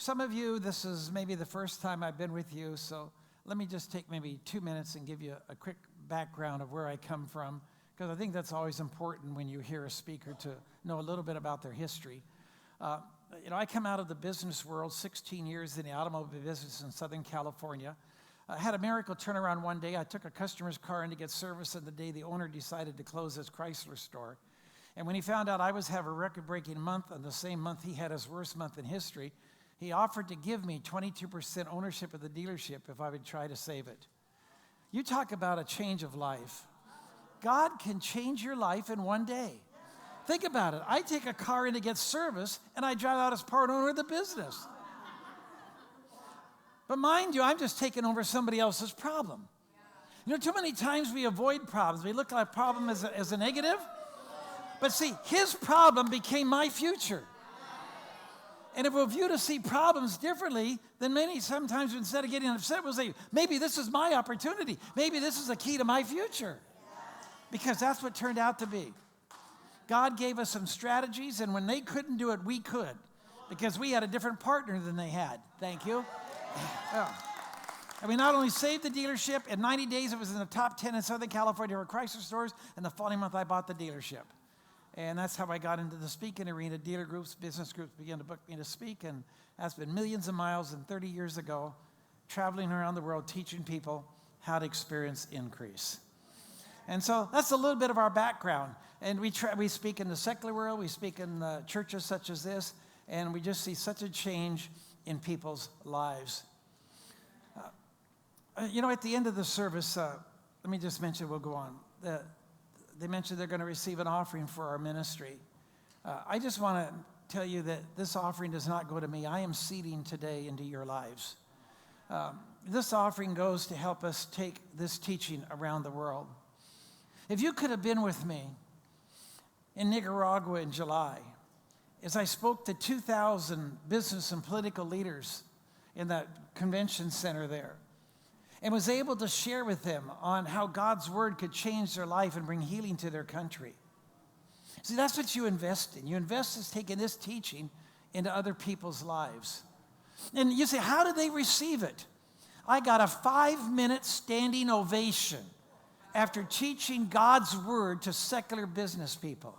Some of you, this is maybe the first time I've been with you, so let me just take maybe 2 minutes and give you a quick background of where I come from, because I think that's always important when you hear a speaker to know a little bit about their history. I come out of the business world, 16 years in the automobile business in Southern California. I had a miracle turnaround one day. I took a customer's car in to get service, and the day the owner decided to close his Chrysler store. And when he found out I was having a record-breaking month, and the same month he had his worst month in history, he offered to give me 22% ownership of the dealership if I would try to save it. You talk about a change of life. God can change your life in one day. Think about it. I take a car in to get service, and I drive out as part owner of the business. But mind you, I'm just taking over somebody else's problem. Too many times we avoid problems. We look at a problem as a negative. But see, his problem became my future. And if we view to see problems differently, then sometimes instead of getting upset, we'll say, maybe this is my opportunity. Maybe this is the key to my future. Because that's what turned out to be. God gave us some strategies, and when they couldn't do it, we could. Because we had a different partner than they had. Thank you. Yeah. And we not only saved the dealership, in 90 days it was in the top 10 in Southern California for Chrysler stores, and the following month I bought the dealership. And that's how I got into the speaking arena. Dealer groups, business groups began to book me to speak, and that's been millions of miles and 30 years ago, traveling around the world, teaching people how to experience increase. And so that's a little bit of our background. And we speak in the secular world, we speak in churches such as this, and we just see such a change in people's lives. At the end of the service, let me just mention, we'll go on. They mentioned they're going to receive an offering for our ministry. I just want to tell you that this offering does not go to me. I am seeding today into your lives. This offering goes to help us take this teaching around the world. If you could have been with me in Nicaragua in July, as I spoke to 2,000 business and political leaders in that convention center there, and was able to share with them on how God's word could change their life and bring healing to their country. See, that's what you invest in. You invest in taking this teaching into other people's lives. And you say, how did they receive it? I got a 5-minute standing ovation after teaching God's word to secular business people.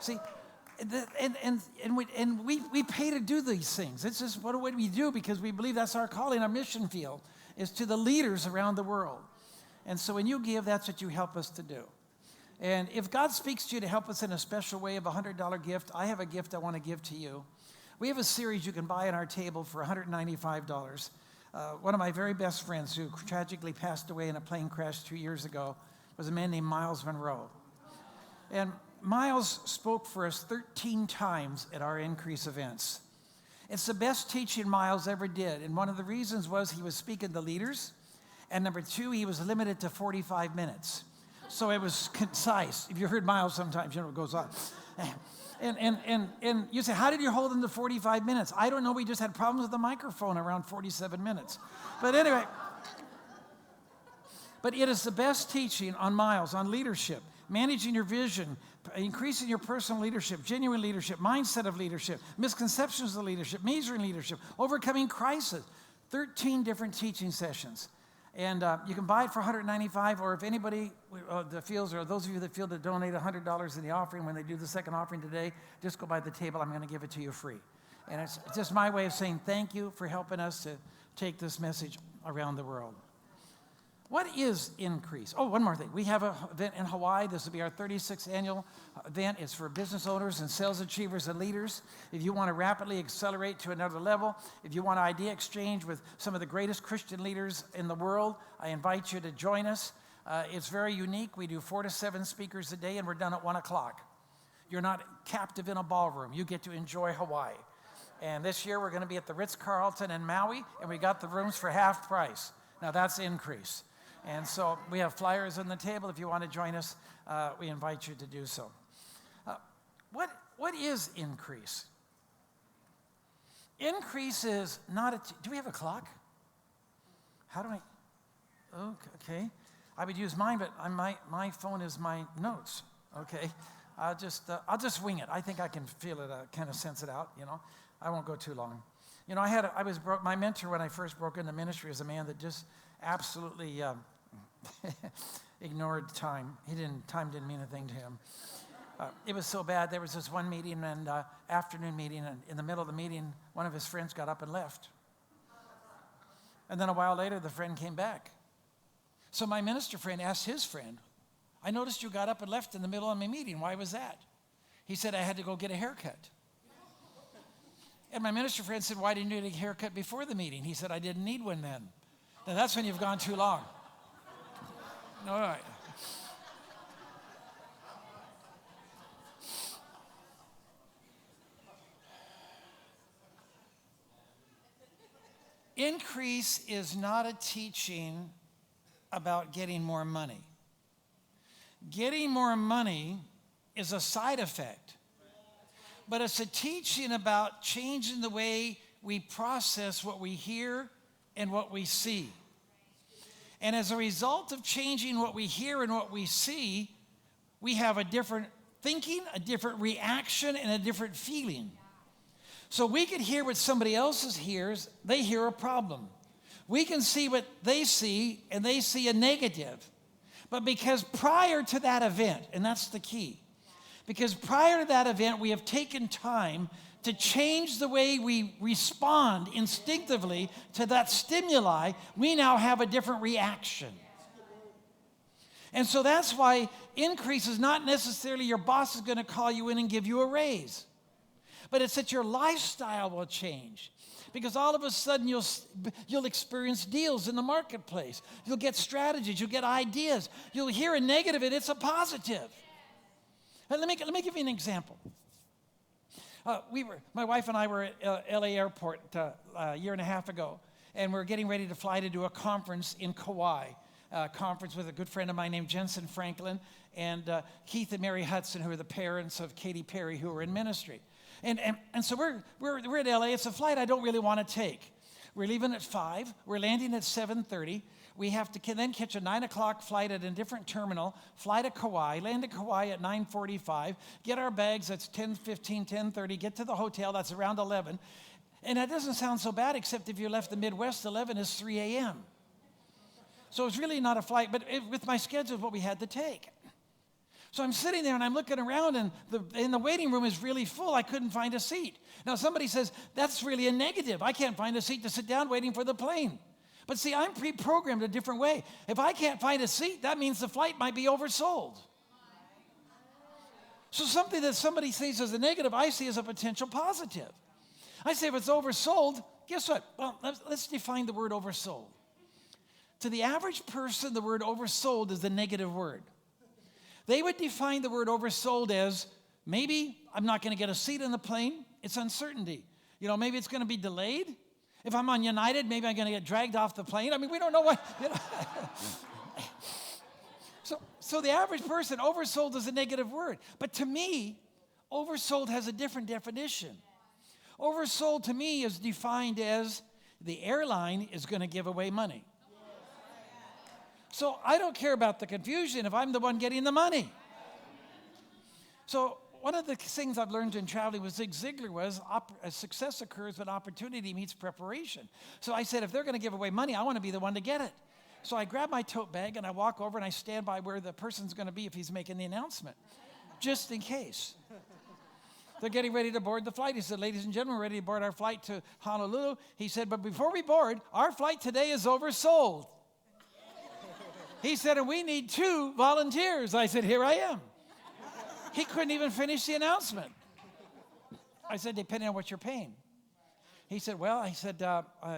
See, and we pay to do these things. It's just what we do because we believe that's our calling, our mission field, is to the leaders around the world. And so when you give, that's what you help us to do. And if God speaks to you to help us in a special way of a $100 gift, I have a gift I want to give to you. We have a series you can buy on our table for $195. One of my very best friends who tragically passed away in a plane crash 2 years ago was a man named Miles Monroe. And Miles spoke for us 13 times at our Increase events. It's the best teaching Miles ever did. And one of the reasons was he was speaking to leaders. And number 2, he was limited to 45 minutes. So it was concise. If you heard Miles sometimes, you know what goes on. And you say, how did you hold him to 45 minutes? I don't know. We just had problems with the microphone around 47 minutes. But anyway, but it is the best teaching on Miles, on leadership, managing your vision, increasing your personal leadership, genuine leadership, mindset of leadership, misconceptions of leadership, measuring leadership, overcoming crisis. 13 different teaching sessions. And you can buy it for $195, or if anybody that feels, or those of you that feel to donate $100 in the offering when they do the second offering today, just go by the table. I'm going to give it to you free. And it's just my way of saying thank you for helping us to take this message around the world. What is Increase? Oh, one more thing. We have an event in Hawaii. This will be our 36th annual event. It's for business owners and sales achievers and leaders. If you want to rapidly accelerate to another level, if you want idea exchange with some of the greatest Christian leaders in the world, I invite you to join us. It's very unique. We do 4 to 7 speakers a day, and we're done at 1 o'clock. You're not captive in a ballroom. You get to enjoy Hawaii. And this year, we're going to be at the Ritz-Carlton in Maui, and we got the rooms for half price. Now, that's Increase. And so we have flyers on the table. If you want to join us, we invite you to do so. What is Increase? Increase is not a... do we have a clock? How do I... okay. I would use mine, but my phone is my notes. Okay. I'll just wing it. I think I can feel it, kind of sense it out, you know. I won't go too long. You know, my mentor when I first broke into ministry was a man that just absolutely ignored time. Time didn't mean a thing to him. It was so bad. There was this one meeting, and afternoon meeting, and in the middle of the meeting, one of his friends got up and left. And then a while later, the friend came back. So my minister friend asked his friend, I noticed you got up and left in the middle of my meeting. Why was that? He said, I had to go get a haircut. And my minister friend said, why didn't you get a haircut before the meeting? He said, I didn't need one then. Now that's when you've gone too long. All right. Increase is not a teaching about getting more money. Getting more money is a side effect, but it's a teaching about changing the way we process what we hear and what we see. And as a result of changing what we hear and what we see, we have a different thinking, a different reaction, and a different feeling. So we can hear what somebody else hears, they hear a problem. We can see what they see, and they see a negative. But because prior to that event, and that's the key, because prior to that event, we have taken time to change the way we respond instinctively to that stimuli, we now have a different reaction. And so that's why increase is not necessarily your boss is going to call you in and give you a raise. But it's that your lifestyle will change. Because all of a sudden you'll experience deals in the marketplace. You'll get strategies. You'll get ideas. You'll hear a negative and it's a positive. And let me give you an example. My wife and I were at LA Airport a year and a half ago, and we're getting ready to fly to do a conference in Kauai. A conference with a good friend of mine named Jensen Franklin and Keith and Mary Hudson, who are the parents of Katy Perry, who are in ministry. And so we're at LA. It's a flight I don't really want to take. We're leaving at 5. We're landing at 7:30. We have to then catch a 9 o'clock flight at a different terminal, fly to Kauai, land at Kauai at 9:45, get our bags, that's 10:15, 10:30, get to the hotel, that's around 11. And that doesn't sound so bad, except if you left the Midwest, 11 is 3 a.m. So it's really not a flight, but with my schedule, what we had to take. So I'm sitting there and I'm looking around and the waiting room is really full. I couldn't find a seat. Now somebody says, that's really a negative. I can't find a seat to sit down waiting for the plane. But see, I'm pre-programmed a different way. If I can't find a seat, that means the flight might be oversold. So something that somebody sees as a negative, I see as a potential positive. I say if it's oversold, guess what? Well, let's define the word oversold. To the average person, the word oversold is the negative word. They would define the word oversold as maybe I'm not going to get a seat in the plane. It's uncertainty. You know, maybe it's going to be delayed. If I'm on United, maybe I'm going to get dragged off the plane. I mean, we don't know what. You know. So the average person, oversold is a negative word. But to me, oversold has a different definition. Oversold to me is defined as the airline is going to give away money. So I don't care about the confusion if I'm the one getting the money. So one of the things I've learned in traveling with Zig Ziglar was success occurs when opportunity meets preparation. So I said, if they're going to give away money, I want to be the one to get it. So I grab my tote bag and I walk over and I stand by where the person's going to be if he's making the announcement, just in case. They're getting ready to board the flight. He said, ladies and gentlemen, we're ready to board our flight to Honolulu. He said, but before we board, our flight today is oversold. He said, and we need 2 volunteers. I said, here I am. He couldn't even finish the announcement. I said, depending on what you're paying. He said, well, I said,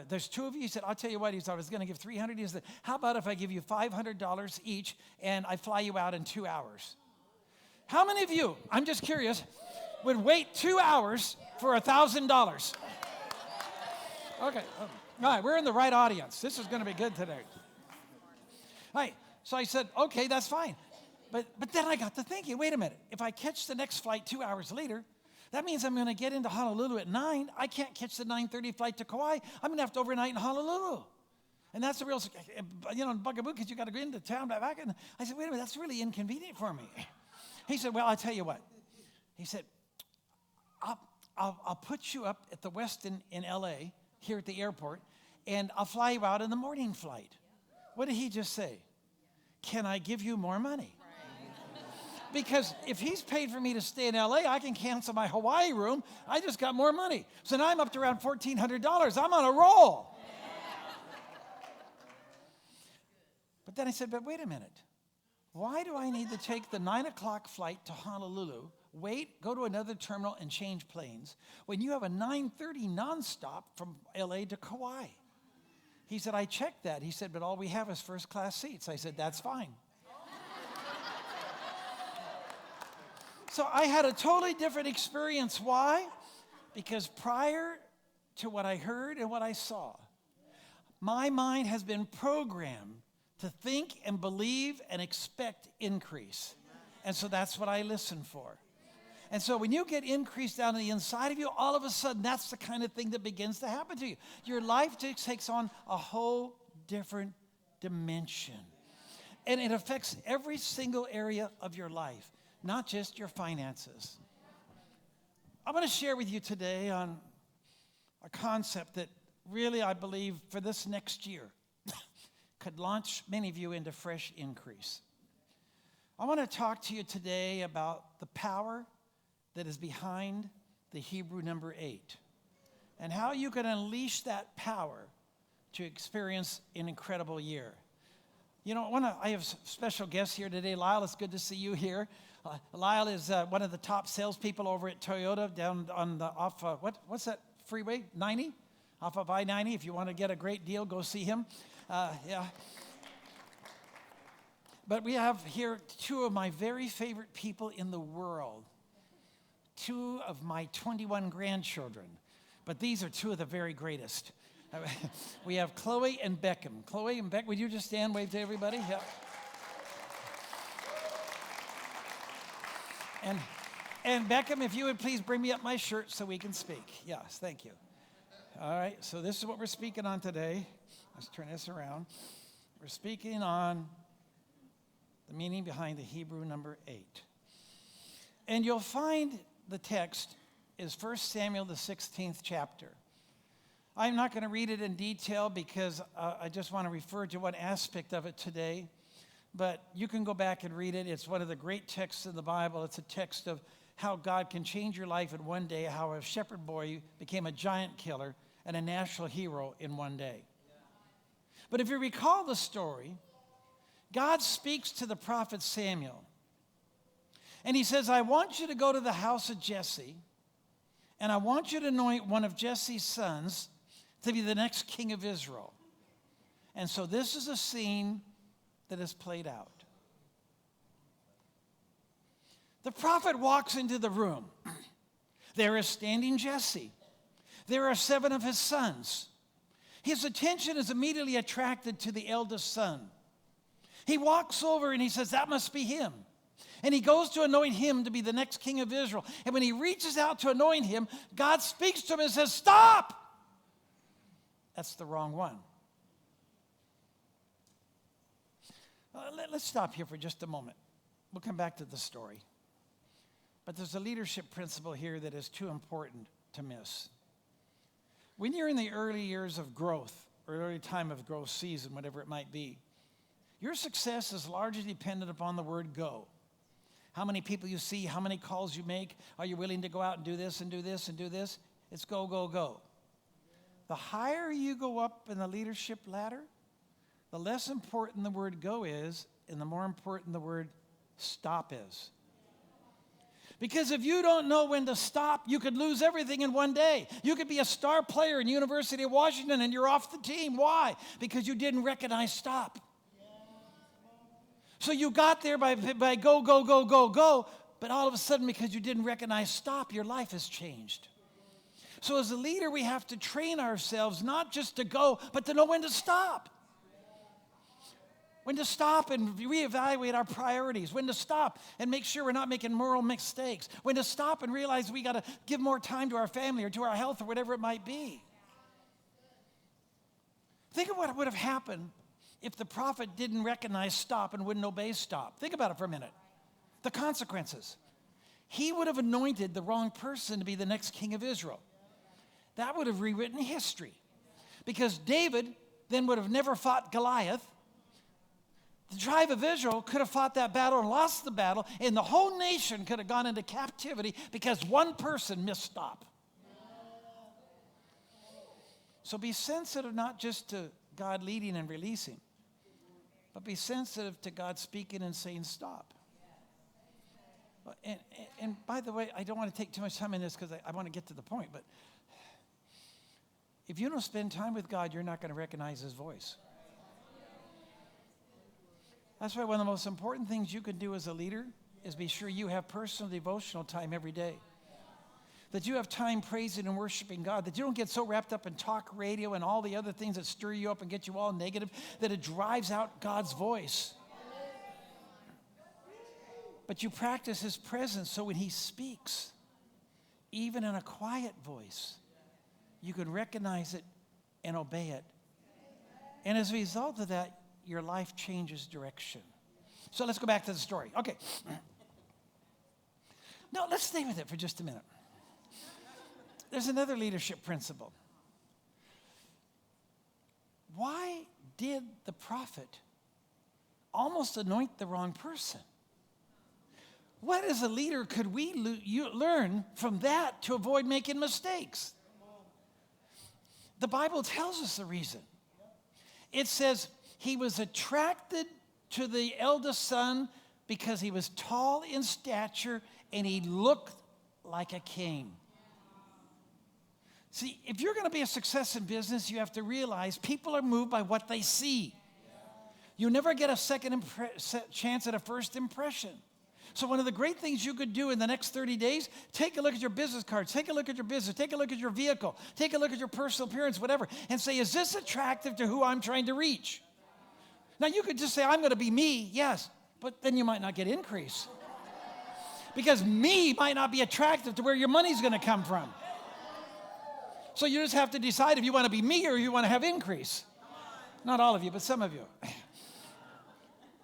there's 2 of you. He said, I'll tell you what. He said, I was going to give $300. He said, how about if I give you $500 each and I fly you out in 2 hours? How many of you, I'm just curious, would wait 2 hours for $1,000? Okay. All right, we're in the right audience. This is going to be good today. Right. So I said, okay, that's fine. But then I got to thinking, wait a minute. If I catch the next flight 2 hours later, that means I'm going to get into Honolulu at 9. I can't catch the 9:30 flight to Kauai. I'm going to have to overnight in Honolulu. And that's a real, bugaboo, because you got to go into town back. And I said, wait a minute, that's really inconvenient for me. He said, well, I'll tell you what. He said, I'll put you up at the Westin in L.A., here at the airport, and I'll fly you out in the morning flight. What did he just say? Can I give you more money? Because if he's paid for me to stay in LA, I can cancel my Hawaii room. I just got more money. So now I'm up to around $1,400. I'm on a roll. But then I said, but wait a minute. Why do I need to take the 9 o'clock flight to Honolulu, wait, go to another terminal and change planes, when you have a 9:30 nonstop from LA to Kauai? He said, I checked that. He said, but all we have is first class seats. I said, that's fine. So I had a totally different experience. Why? Because prior to what I heard and what I saw, my mind has been programmed to think and believe and expect increase. And so that's what I listen for. And so when you get increase down on the inside of you, all of a sudden, that's the kind of thing that begins to happen to you. Your life just takes on a whole different dimension. And it affects every single area of your life, not just your finances. I'm going to share with you today on a concept that really, I believe, for this next year, could launch many of you into fresh increase. I want to talk to you today about the power that is behind the Hebrew number 8 and how you can unleash that power to experience an incredible year. You know, I have special guests here today. Lyle, it's good to see you here. Lyle is one of the top salespeople over at Toyota down on the what's that freeway? 90? Off of I-90. If you want to get a great deal, go see him. Yeah. But we have here two of my very favorite people in the world. Two of my 21 grandchildren. But these are two of the very greatest. We have Chloe and Beckham. Chloe and Beckham, would you just stand, wave to everybody? Yeah. And Beckham, if you would please bring me up my shirt so we can speak. Yes, thank you. All right, so this is what we're speaking on today. Let's turn this around. We're speaking on the meaning behind the Hebrew number 8. And you'll find the text is 1 Samuel, the 16th chapter. I'm not going to read it in detail because I just want to refer to one aspect of it today. But you can go back and read it. It's one of the great texts in the Bible. It's a text of how God can change your life in one day, how a shepherd boy became a giant killer and a national hero in one day. But if you recall the story, God speaks to the prophet Samuel. And he says, I want you to go to the house of Jesse, and I want you to anoint one of Jesse's sons to be the next king of Israel. And so this is a scene that is played out. The prophet walks into the room. There is standing Jesse. There are 7 of his sons. His attention is immediately attracted to the eldest son. He walks over and he says, that must be him. And he goes to anoint him to be the next king of Israel. And when he reaches out to anoint him, God speaks to him and says, stop! That's the wrong one. Let's stop here for just a moment. We'll come back to the story. But there's a leadership principle here that is too important to miss. When you're in the early years of growth, or early time of growth season, whatever it might be, your success is largely dependent upon the word go. How many people you see, how many calls you make, are you willing to go out and do this and do this and do this? It's go, go, go. The higher you go up in the leadership ladder, the less important the word go is, and the more important the word stop is. Because if you don't know when to stop, you could lose everything in one day. You could be a star player in University of Washington and you're off the team. Why? Because you didn't recognize stop. So you got there by go, go, go, go, go, but all of a sudden because you didn't recognize stop, your life has changed. So as a leader, we have to train ourselves not just to go, but to know when to stop. When to stop and reevaluate our priorities. When to stop and make sure we're not making moral mistakes. When to stop and realize we got to give more time to our family or to our health or whatever it might be. Think of what would have happened if the prophet didn't recognize stop and wouldn't obey stop. Think about it for a minute. The consequences. He would have anointed the wrong person to be the next king of Israel. That would have rewritten history. Because David then would have never fought Goliath. The tribe of Israel could have fought that battle and lost the battle, and the whole nation could have gone into captivity because one person misstop. So be sensitive not just to God leading and releasing, but be sensitive to God speaking and saying stop. And by the way, I don't want to take too much time in this because I want to get to the point, but if you don't spend time with God, you're not going to recognize his voice. That's why one of the most important things you can do as a leader is be sure you have personal devotional time every day. That you have time praising and worshiping God. That you don't get so wrapped up in talk radio and all the other things that stir you up and get you all negative that it drives out God's voice. But you practice his presence so when he speaks, even in a quiet voice, you can recognize it and obey it. And as a result of that, your life changes direction. So let's go back to the story. Okay. No, let's stay with it for just a minute. There's another leadership principle. Why did the prophet almost anoint the wrong person? What as a leader could we learn from that to avoid making mistakes? The Bible tells us the reason. It says he was attracted to the eldest son because he was tall in stature and he looked like a king. See, if you're going to be a success in business, you have to realize people are moved by what they see. You never get a second chance at a first impression. So one of the great things you could do in the next 30 days, take a look at your business cards, take a look at your business, take a look at your vehicle, take a look at your personal appearance, whatever, and say, is this attractive to who I'm trying to reach? Now, you could just say, I'm going to be me, yes, but then you might not get increase. Because me might not be attractive to where your money's going to come from. So you just have to decide if you want to be me or you want to have increase. Not all of you, but some of you.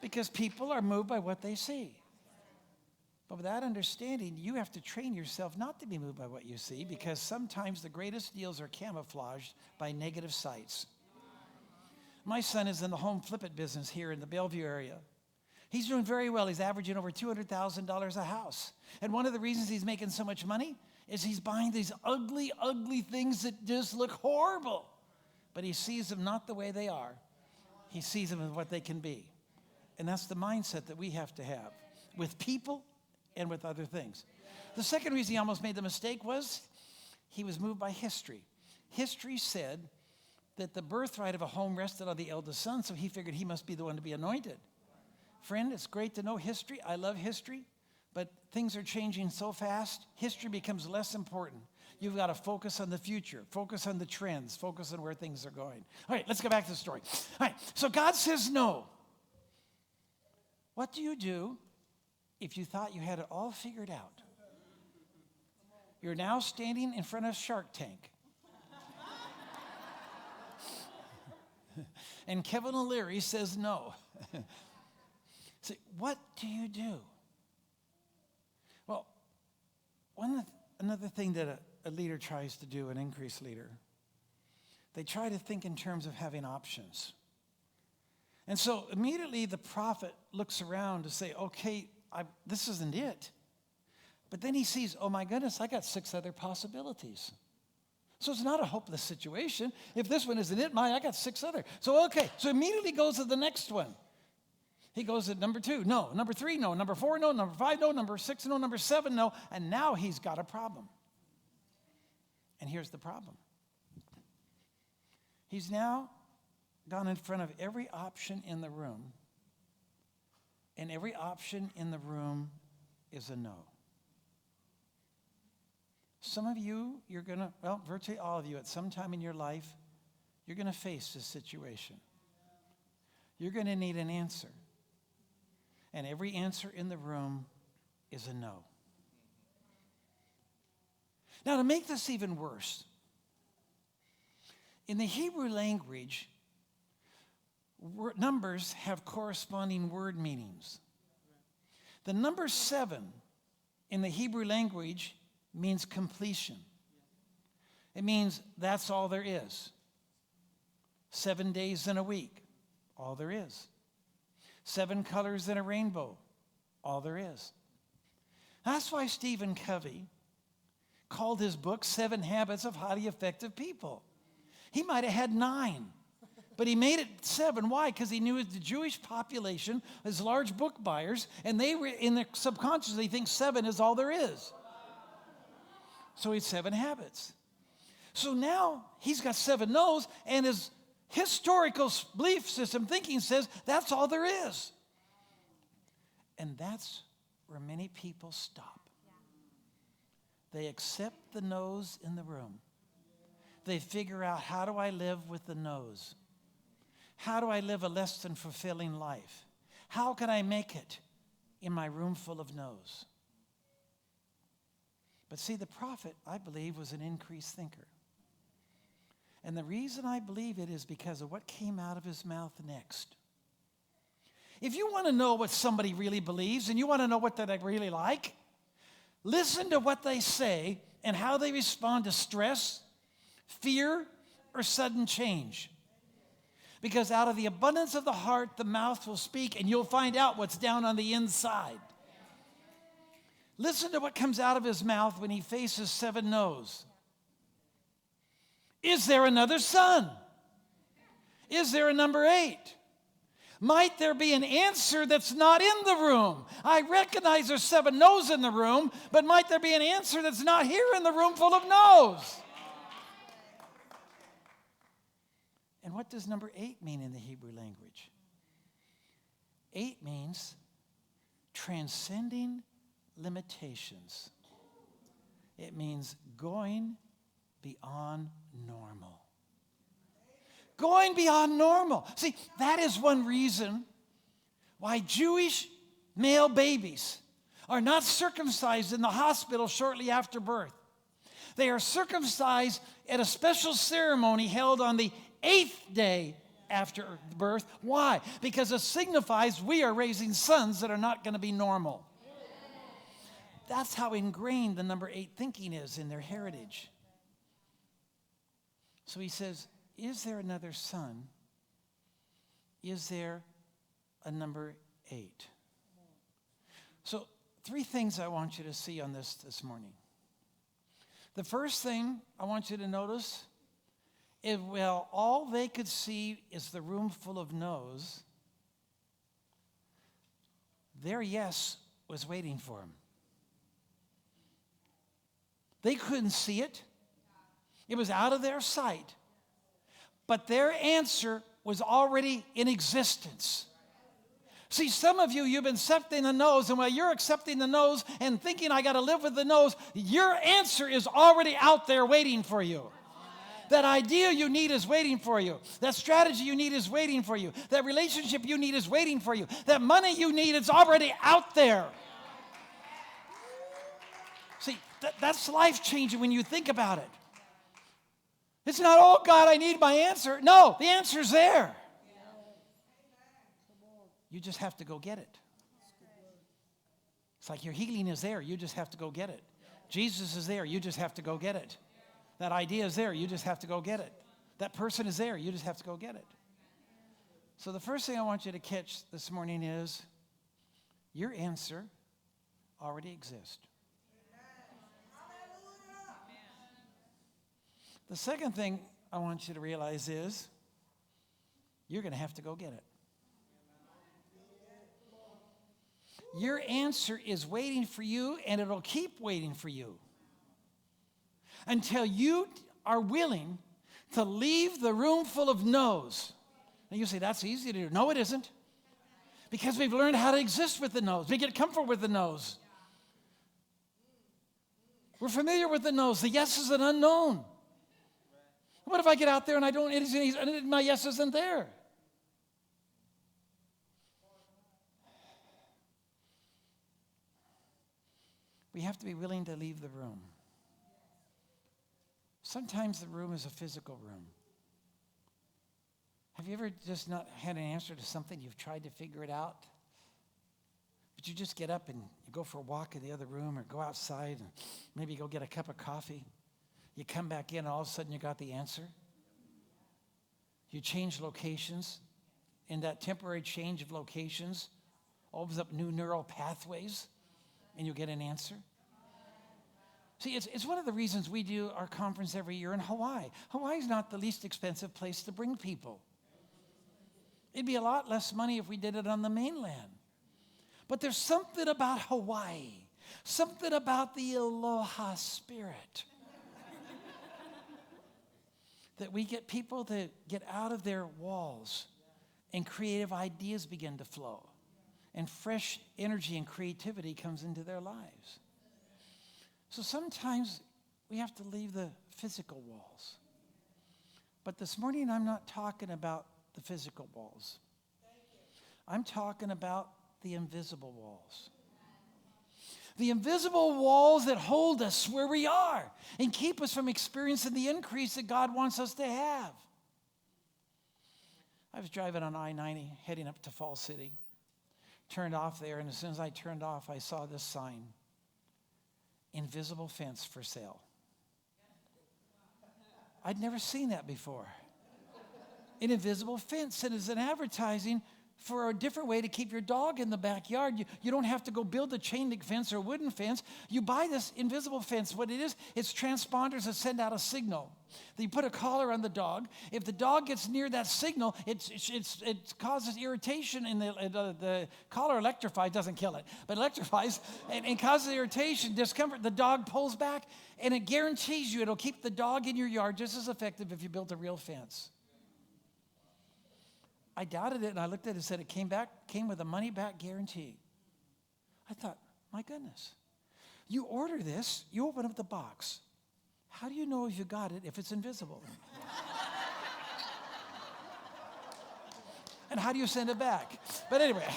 Because people are moved by what they see. But with that understanding, you have to train yourself not to be moved by what you see, because sometimes the greatest deals are camouflaged by negative sights. My son is in the home flip-it business here in the Bellevue area. He's doing very well. He's averaging over $200,000 a house. And one of the reasons he's making so much money is he's buying these ugly, ugly things that just look horrible. But he sees them not the way they are. He sees them as what they can be. And that's the mindset that we have to have with people and with other things. The second reason he almost made the mistake was he was moved by history. History said that the birthright of a home rested on the eldest son, so he figured he must be the one to be anointed. Friend, it's great to know history. I love history, but things are changing so fast, history becomes less important. You've got to focus on the future, focus on the trends, focus on where things are going. All right, let's go back to the story. All right, so God says no. What do you do if you thought you had it all figured out? You're now standing in front of Shark Tank. And Kevin O'Leary says no. So what do you do? Well, another thing that a leader tries to do, an increased leader, they try to think in terms of having options. And so immediately the prophet looks around to say, okay, this isn't it. But then he sees, oh my goodness, I got 6 other possibilities. So it's not a hopeless situation. If this one isn't it, I got 6 other. So okay, so immediately goes to the next one. He goes to number 2, no. Number 3, no. Number 4, no. Number 5, no. Number 6, no. Number 7, no. And now he's got a problem. And here's the problem. He's now gone in front of every option in the room. And every option in the room is a no. Some of you, you're going to, well, virtually all of you at some time in your life, you're going to face this situation. You're going to need an answer. And every answer in the room is a no. Now, to make this even worse, in the Hebrew language, numbers have corresponding word meanings. The number 7 in the Hebrew language means completion. It means that's all there is. 7 days in a week, all there is. 7 colors in a rainbow, all there is. That's why Stephen Covey called his book 7 Habits of Highly Effective People. He might have had 9, but he made it 7. Why? Because he knew the Jewish population is large book buyers, and they were in their subconscious, they think 7 is all there is. So he had 7 habits. So now he's got 7 no's, and his historical belief system thinking says that's all there is. And that's where many people stop. They accept the no's in the room. They figure out, how do I live with the no's? How do I live a less than fulfilling life? How can I make it in my room full of no's? But see, the prophet, I believe, was an increased thinker. And the reason I believe it is because of what came out of his mouth next. If you want to know what somebody really believes and you want to know what they really like, listen to what they say and how they respond to stress, fear, or sudden change. Because out of the abundance of the heart, the mouth will speak, and you'll find out what's down on the inside. Listen to what comes out of his mouth when he faces 7 no's. Is there another son? Is there a number 8? Might there be an answer that's not in the room? I recognize there's 7 no's in the room, but might there be an answer that's not here in the room full of no's? And what does number 8 mean in the Hebrew language? 8 means transcending limitations. It means going beyond normal. Going beyond normal. See, that is one reason why Jewish male babies are not circumcised in the hospital shortly after birth. They are circumcised at a special ceremony held on the 8th day after birth. Why? Because it signifies we are raising sons that are not going to be normal. That's how ingrained the number 8 thinking is in their heritage. So he says, is there another son? Is there a number 8? So 3 things I want you to see on this morning. The first thing I want you to notice is, well, all they could see is the room full of no's. Their yes was waiting for them. They couldn't see it. It was out of their sight. But their answer was already in existence. See, some of you, you've been accepting the no's, and while you're accepting the no's and thinking, I got to live with the no's, your answer is already out there waiting for you. That idea you need is waiting for you. That strategy you need is waiting for you. That relationship you need is waiting for you. That money you need is already out there. See, that's life-changing when you think about it. It's not, oh, God, I need my answer. No, the answer's there. You just have to go get it. It's like your healing is there. You just have to go get it. Jesus is there. You just have to go get it. That idea is there. You just have to go get it. That person is there. You just have to go get it. So the first thing I want you to catch this morning is your answer already exists. The second thing I want you to realize is you're going to have to go get it. Your answer is waiting for you, and it'll keep waiting for you until you are willing to leave the room full of no's. And you say, that's easy to do. No, it isn't. Because we've learned how to exist with the no's. We get comfort with the no's. We're familiar with the no's. The yes is an unknown. What if I get out there and I don't, my yes isn't there? We have to be willing to leave the room. Sometimes the room is a physical room. Have you ever just not had an answer to something, you've tried to figure it out? But you just get up and you go for a walk in the other room or go outside and maybe go get a cup of coffee. You come back in and all of a sudden you got the answer. You change locations, and that temporary change of locations opens up new neural pathways, and you get an answer. See, it's one of the reasons we do our conference every year in Hawaii. Hawaii is not the least expensive place to bring people. It'd be a lot less money if we did it on the mainland. But there's something about Hawaii, something about the aloha spirit, that we get people to get out of their walls and creative ideas begin to flow. And fresh energy and creativity comes into their lives. So sometimes we have to leave the physical walls. But this morning I'm not talking about the physical walls. I'm talking about the invisible walls. The invisible walls that hold us where we are and keep us from experiencing the increase that God wants us to have. I was driving on I-90 heading up to Fall City. Turned off there, and as soon as I turned off, I saw this sign. Invisible fence for sale. I'd never seen that before. An invisible fence. It is an advertising for a different way to keep your dog in the backyard. You don't have to go build a chain link fence or a wooden fence. You buy this invisible fence. What it is, it's transponders that send out a signal. You put a collar on the dog. If the dog gets near that signal, it causes irritation, and the collar electrifies, doesn't kill it, but electrifies and causes irritation, discomfort. The dog pulls back, and it guarantees you it'll keep the dog in your yard just as effective if you built a real fence. I doubted it, and I looked at it and said it came with a money-back guarantee. I thought, my goodness. You order this, you open up the box. How do you know if you got it if it's invisible? And how do you send it back? But anyway.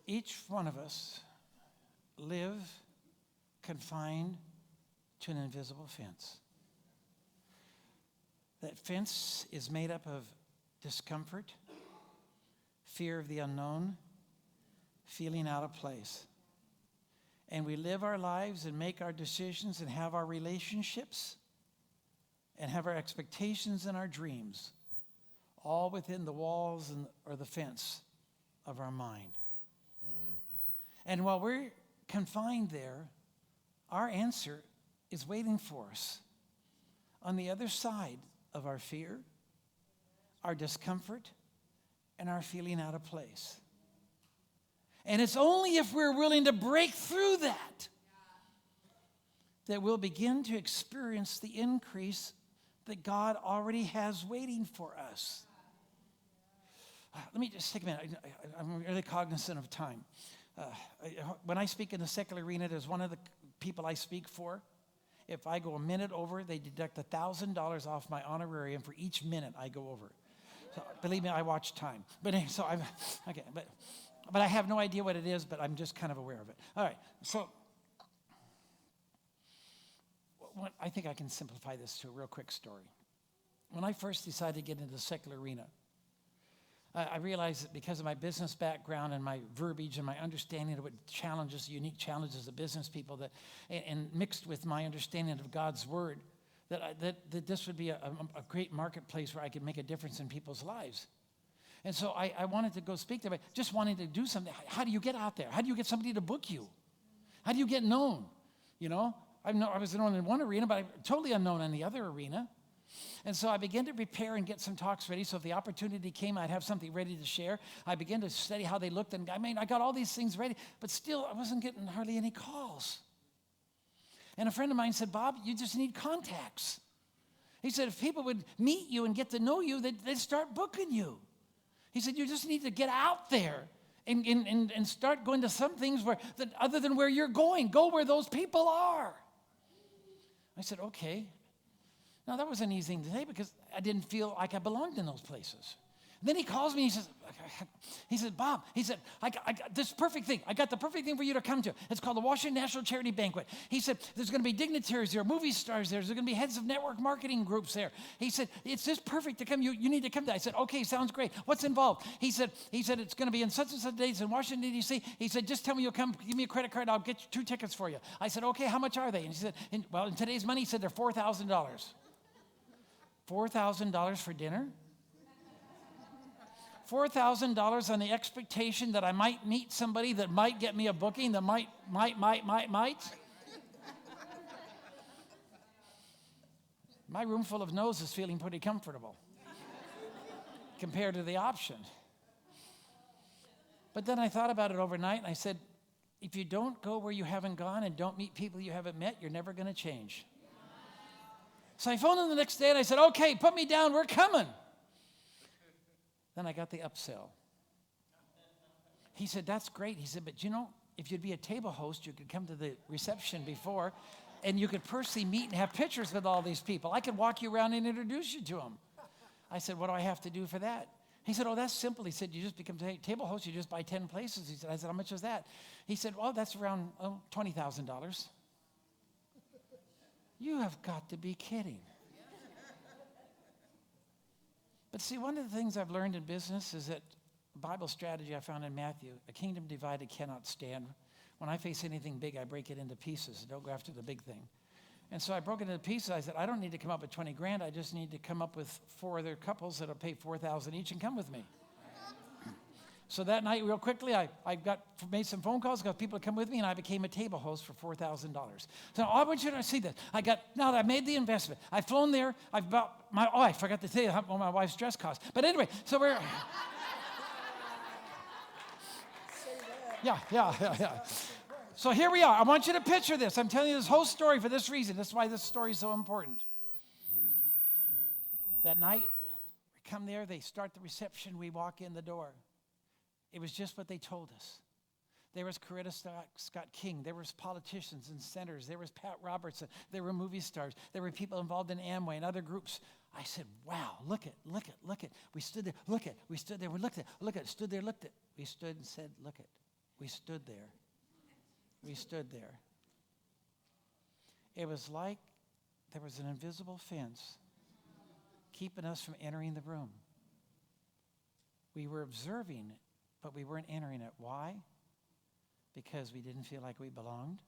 Each one of us live confined to an invisible fence. That fence is made up of discomfort, fear of the unknown, feeling out of place. And we live our lives and make our decisions and have our relationships and have our expectations and our dreams all within the walls or the fence of our mind. And while we're confined there, our answer is waiting for us on the other side of our fear, our discomfort, and our feeling out of place. And it's only if we're willing to break through that we'll begin to experience the increase that God already has waiting for us. Let me just take a minute. I'm really cognizant of time. When I speak in the secular arena, there's one of the people I speak for. If I go a minute over, they deduct $1,000 off my honorarium for each minute I go over. So believe me, I watch time. But anyway, so I'm okay. But I have no idea what it is. But I'm just kind of aware of it. All right. So I think I can simplify this to a real quick story. When I first decided to get into the secular arena, I realized that because of my business background and my verbiage and my understanding of what challenges, unique challenges of business people, and mixed with my understanding of God's word, that this would be a great marketplace where I could make a difference in people's lives. And so I wanted to go speak there, but just wanting to do something. How do you get out there? How do you get somebody to book you? How do you get known? You know, I was known in one arena, but I'm totally unknown in the other arena. And so I began to prepare and get some talks ready. So if the opportunity came, I'd have something ready to share. I began to study how they looked. And I got all these things ready. But still, I wasn't getting hardly any calls. And a friend of mine said, Bob, you just need contacts. He said, if people would meet you and get to know you, they'd start booking you. He said, you just need to get out there and start going to some things that other than where you're going. Go where those people are. I said, okay. Now, that was an easy thing to say because I didn't feel like I belonged in those places. Then he calls me, he says, Bob, he said, I got this perfect thing. I got the perfect thing for you to come to. It's called the Washington National Charity Banquet. He said, there's going to be dignitaries there, movie stars there. There's going to be heads of network marketing groups there. He said, it's just perfect to come. You need to come to that. I said, okay, sounds great. What's involved? He said, it's going to be in such and such days in Washington, D.C. He said, just tell me you'll come. Give me a credit card. I'll get you 2 tickets for you. I said, okay, how much are they? And he said, in today's money, he said they're $4,000. $4,000 for dinner? $4,000 on the expectation that I might meet somebody that might get me a booking, that might. My room full of no's is feeling pretty comfortable compared to the option. But then I thought about it overnight, and I said, if you don't go where you haven't gone and don't meet people you haven't met, you're never going to change. So I phoned him the next day, and I said, okay, put me down, we're coming. Then I got the upsell. He said, that's great. He said, but if you'd be a table host, you could come to the reception before, and you could personally meet and have pictures with all these people. I could walk you around and introduce you to them. I said, what do I have to do for that? He said, oh, that's simple. He said, you just become a table host. You just buy 10 places. He said, I said, how much is that? He said, well, that's around $20,000. You have got to be kidding. But see, one of the things I've learned in business is that Bible strategy I found in Matthew, a kingdom divided cannot stand. When I face anything big, I break it into pieces. Don't go after the big thing. And so I broke it into pieces. I said, I don't need to come up with 20 grand. I just need to come up with 4 other couples that'll pay $4,000 each and come with me. So that night, real quickly, I made some phone calls, got people to come with me, and I became a table host for $4,000. So I want you to see this. Now that I made the investment, I've flown there. I've bought I forgot to tell you what my wife's dress cost. But anyway, so we're. Yeah. So here we are. I want you to picture this. I'm telling you this whole story for this reason. That's why this story is so important. That night, we come there. They start the reception. We walk in the door. It was just what they told us. There was Coretta Scott King. There was politicians and senators. There was Pat Robertson. There were movie stars. There were people involved in Amway and other groups. I said, wow, look it. We stood there, look it. We stood there, we looked it, stood there, looked it. We stood and said, look it. We stood there. It was like there was an invisible fence keeping us from entering the room. We were observing it, but we weren't entering it. Why? Because we didn't feel like we belonged.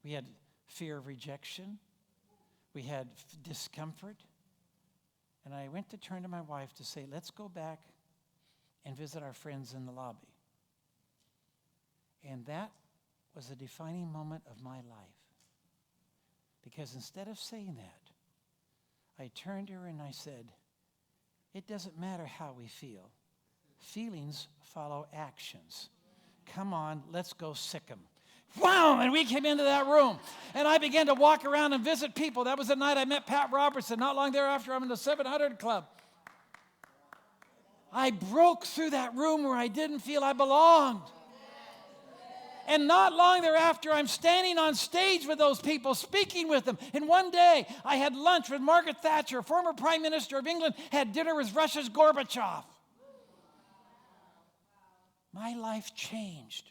We had fear of rejection. We had discomfort. And I went to turn to my wife to say, let's go back and visit our friends in the lobby. And that was a defining moment of my life. Because instead of saying that, I turned to her and I said, it doesn't matter how we feel. Feelings follow actions. Come on, let's go sick them. Wow! And we came into that room. And I began to walk around and visit people. That was the night I met Pat Robertson. Not long thereafter, I'm in the 700 Club. I broke through that room where I didn't feel I belonged. And not long thereafter, I'm standing on stage with those people, speaking with them. And one day, I had lunch with Margaret Thatcher, former Prime Minister of England, had dinner with Russia's Gorbachev. My life changed.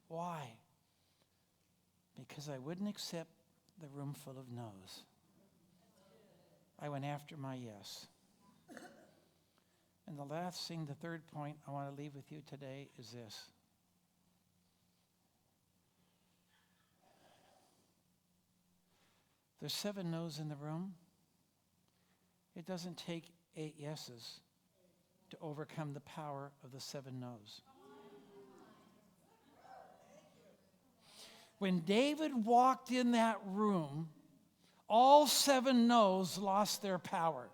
Why? Because I wouldn't accept the room full of no's. I went after my yes. And the last thing, the third point I want to leave with you today is this. There's 7 no's in the room. It doesn't take 8 yeses to overcome the power of the 7 no's. When David walked in that room, all 7 no's lost their power.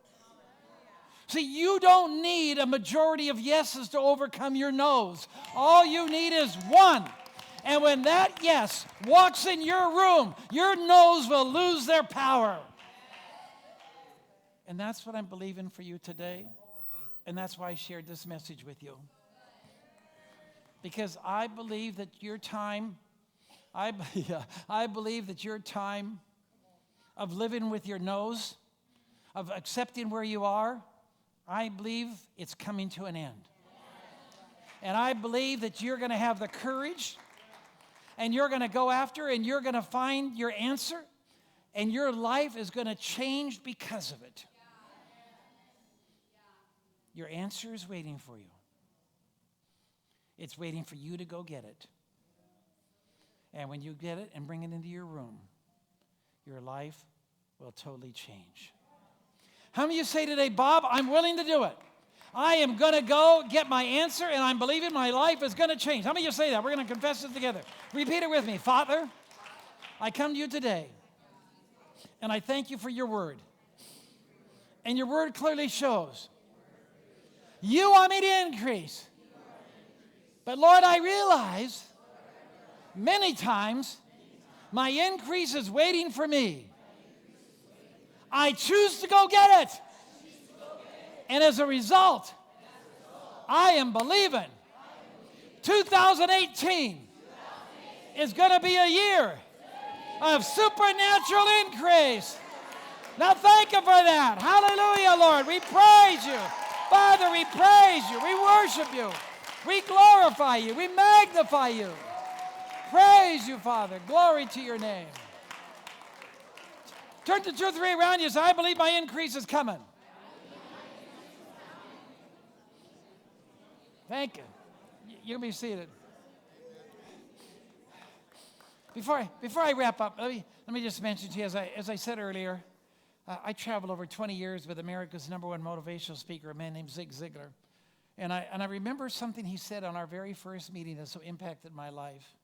See, you don't need a majority of yeses to overcome your no's. All you need is one. And when that yes walks in your room, your no's will lose their power. And that's what I'm believing for you today. And that's why I shared this message with you. Because I believe that your time, I believe that your time of living with your no's, of accepting where you are, I believe it's coming to an end. And I believe that you're going to have the courage, and you're going to go after, and you're going to find your answer, and your life is going to change because of it. Your answer is waiting for you. It's waiting for you to go get it. And when you get it and bring it into your room, your life will totally change. How many of you say today, Bob, I'm willing to do it. I am going to go get my answer, and I'm believing my life is going to change. How many of you say that? We're going to confess it together. Repeat it with me. Father, I come to you today, and I thank you for your word. And your word clearly shows you want me to increase. But Lord, I realize many times my increase is waiting for me. I choose to go get it. And as a result, I am believing 2018 is going to be a year of supernatural increase. Now thank you for that. Hallelujah, Lord. We praise you. Father, we praise you. We worship you. We glorify you. We magnify you. Praise you, Father. Glory to your name. Turn to 2 or 3 around you and say, I believe my increase is coming. Thank you. You can be seated. Before I wrap up, let me just mention to you, as I said earlier, I traveled over 20 years with America's #1 motivational speaker, a man named Zig Ziglar. And I remember something he said on our very first meeting that so impacted my life.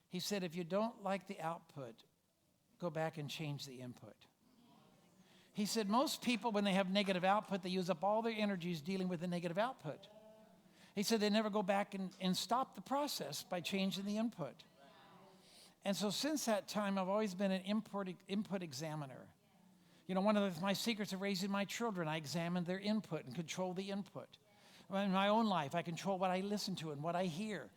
He said, if you don't like the output, go back and change the input. He said, most people, when they have negative output, they use up all their energies dealing with the negative output. He said they never go back and stop the process by changing the input. And so since that time, I've always been an input examiner. You know, one of my secrets of raising my children, I examine their input and control the input. In my own life, I control what I listen to and what I hear,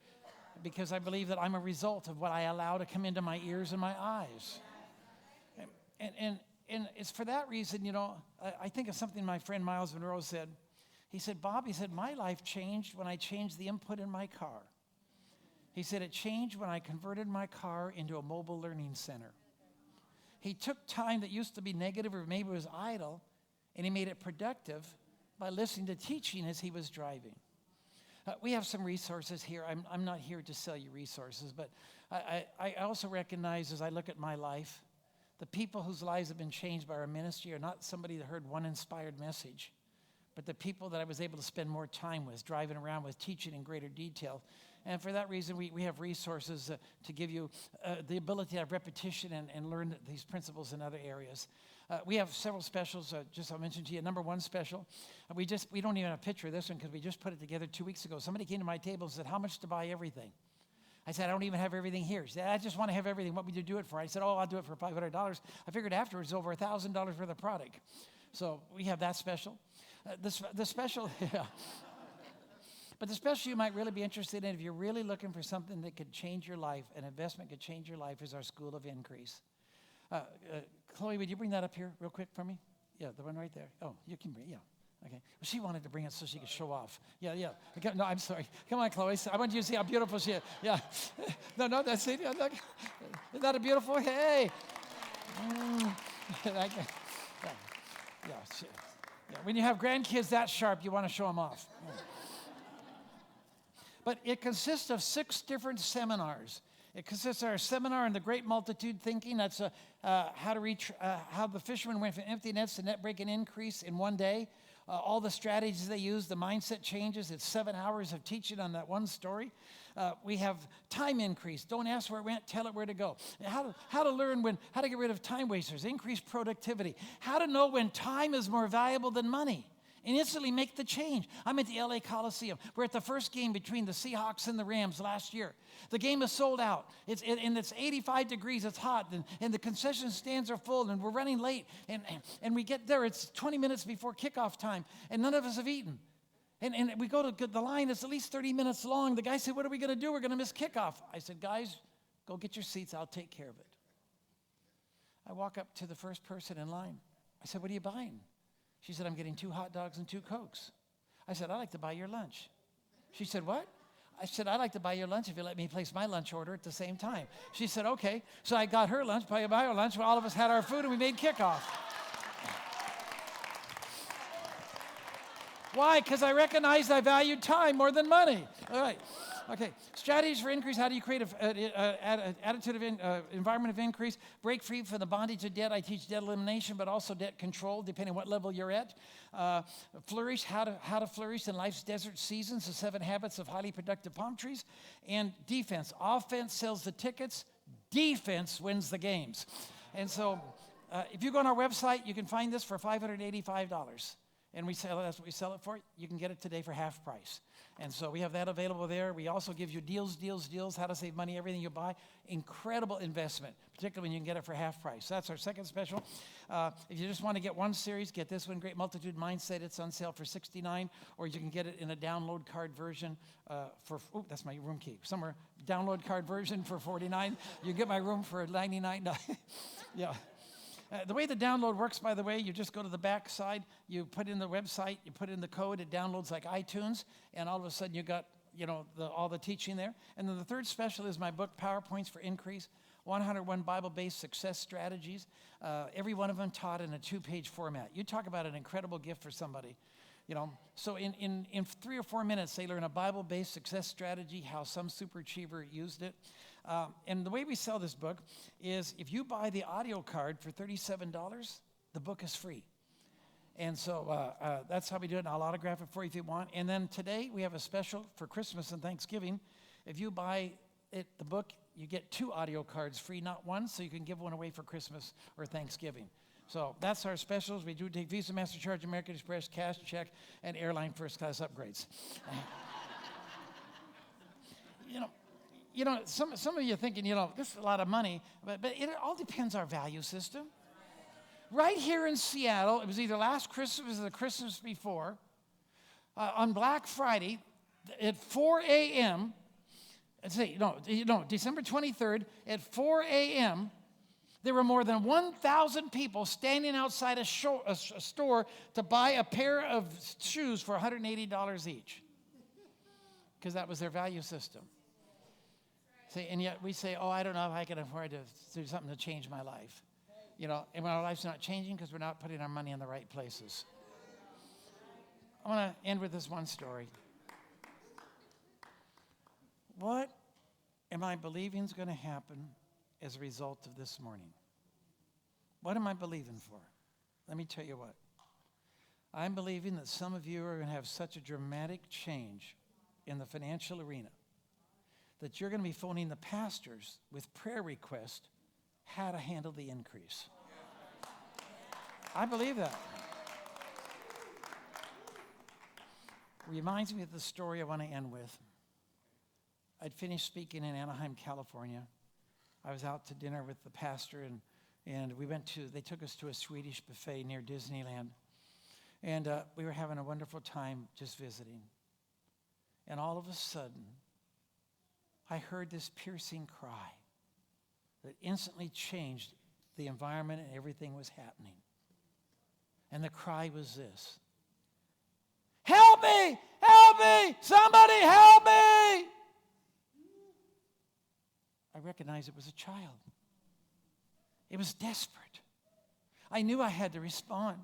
because I believe that I'm a result of what I allow to come into my ears and my eyes. And it's for that reason, you know, I think of something my friend Miles Monroe said. He said, Bob, he said, my life changed when I changed the input in my car. He said, it changed when I converted my car into a mobile learning center. He took time that used to be negative or maybe was idle, and he made it productive by listening to teaching as he was driving. We have some resources here. I'm not here to sell you resources, but I also recognize as I look at my life, the people whose lives have been changed by our ministry are not somebody that heard one inspired message, but the people that I was able to spend more time with, driving around with, teaching in greater detail. And for that reason, we have resources to give you the ability to have repetition and learn these principles in other areas. We have several specials. I'll mention to you, #1 special. We don't even have a picture of this one because we just put it together 2 weeks ago. Somebody came to my table and said, how much to buy everything? I said, I don't even have everything here. She said, I just want to have everything. What would you do it for? I said, I'll do it for $500. I figured afterwards over $1,000 worth of product. So we have that special. The special, yeah. But the special you might really be interested in, if you're really looking for something that could change your life, an investment could change your life, is our School of Increase. Chloe, would you bring that up here real quick for me? Yeah, the one right there. Oh, you can bring, yeah. Okay. Well, she wanted to bring it so she could show off. Yeah. Okay, no, I'm sorry. Come on, Chloe. I want you to see how beautiful she is. Yeah. No, that's it. Isn't that a beautiful? Hey. Yeah. When you have grandkids that sharp, you want to show them off. Yeah. But it consists of 6 different seminars. It consists of our seminar on the great multitude thinking. That's how the fishermen went from empty nets to net breaking increase in one day. All the strategies they use, the mindset changes. It's 7 hours of teaching on that one story. We have time increase. Don't ask where it went, tell it where to go. How to learn how to get rid of time wasters, increase productivity. How to know when time is more valuable than money. And instantly make the change. I'm at the LA Coliseum. We're at the first game between the Seahawks and the Rams last year. The game is sold out. It's 85 degrees. It's hot. And the concession stands are full. And we're running late. And we get there. It's 20 minutes before kickoff time. And none of us have eaten. And we go to the line. It's at least 30 minutes long. The guy said, what are we going to do? We're going to miss kickoff. I said, guys, go get your seats. I'll take care of it. I walk up to the first person in line. I said, what are you buying? She said, I'm getting 2 hot dogs and 2 Cokes. I said, I'd like to buy your lunch. She said, what? I said, I'd like to buy your lunch if you let me place my lunch order at the same time. She said, okay. So I got her lunch, buy her lunch. All of us had our food, and we made kickoff. Why? Because I recognized I valued time more than money. All right. Okay. Strategies for increase. How do you create an attitude of environment of increase? Break free from the bondage of debt. I teach debt elimination, but also debt control, depending on what level you're at. Flourish. How to flourish in life's desert seasons. The 7 habits of highly productive palm trees. And defense. Offense sells the tickets. Defense wins the games. And so, if you go on our website, you can find this for $585. And that's what we sell it for. You can get it today for half price. And so we have that available there. We also give you deals, how to save money, everything you buy. Incredible investment, particularly when you can get it for half price. So that's our second special. If you just want to get one series, get this one, Great Multitude Mindset. It's on sale for $69, or you can get it in a download card version that's my room key. Somewhere, download card version for $49. You get my room for $99. Yeah. The way the download works, by the way, you just go to the back side, you put in the website, you put in the code, it downloads like iTunes, and all of a sudden you got, all the teaching there. And then the third special is my book, PowerPoints for Increase, 101 Bible-based success strategies, every one of them taught in a 2-page format. You talk about an incredible gift for somebody. So in 3 or 4 minutes, they learn a Bible-based success strategy, how some superachiever used it. And the way we sell this book is if you buy the audio card for $37, the book is free. And so that's how we do it. And I'll autograph it for you if you want. And then today we have a special for Christmas and Thanksgiving. If you buy the book, you get 2 audio cards free, not one, so you can give one away for Christmas or Thanksgiving. So that's our specials. We do take Visa, MasterCard, American Express, cash, check, and airline first class upgrades. Some of you are thinking, this is a lot of money, but it all depends on our value system. Right here in Seattle, it was either last Christmas or the Christmas before, on Black Friday at 4 a.m., December 23rd at 4 a.m., there were more than 1,000 people standing outside a store to buy a pair of shoes for $180 each, because that was their value system. See, and yet we say, I don't know if I can afford to do something to change my life. And our life's not changing because we're not putting our money in the right places. I want to end with this one story. What am I believing is going to happen as a result of this morning? What am I believing for? Let me tell you what. I'm believing that some of you are going to have such a dramatic change in the financial arena that you're going to be phoning the pastors with prayer requests how to handle the increase. I believe that. Reminds me of the story I want to end with. I'd finished speaking in Anaheim, California. I was out to dinner with the pastor, and they took us to a Swedish buffet near Disneyland. And we were having a wonderful time just visiting. And all of a sudden, I heard this piercing cry that instantly changed the environment and everything was happening. And the cry was this: help me! Help me! Somebody help me! I recognized it was a child. It was desperate. I knew I had to respond.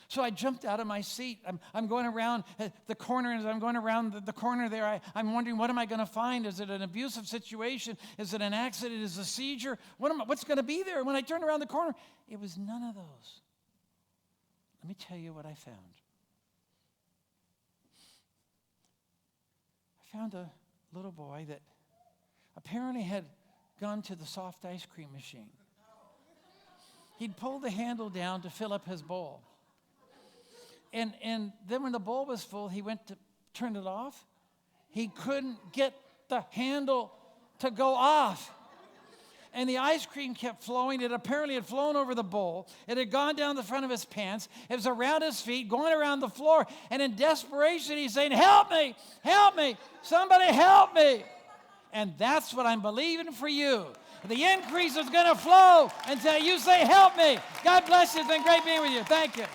So I jumped out of my seat. I'm going around the corner, and as I'm going around the corner there, I'm wondering, what am I going to find? Is it an abusive situation? Is it an accident? Is it a seizure? What's going to be there? When I turned around the corner, it was none of those. Let me tell you what I found. I found a little boy that apparently had gone to the soft ice cream machine. He'd pulled the handle down to fill up his bowl. And then when the bowl was full, he went to turn it off. He couldn't get the handle to go off. And the ice cream kept flowing. It apparently had flown over the bowl. It had gone down the front of his pants. It was around his feet, going around the floor. And in desperation, he's saying, help me, somebody help me. And that's what I'm believing for you. The increase is going to flow until you say, help me. God bless you. It's been great being with you. Thank you.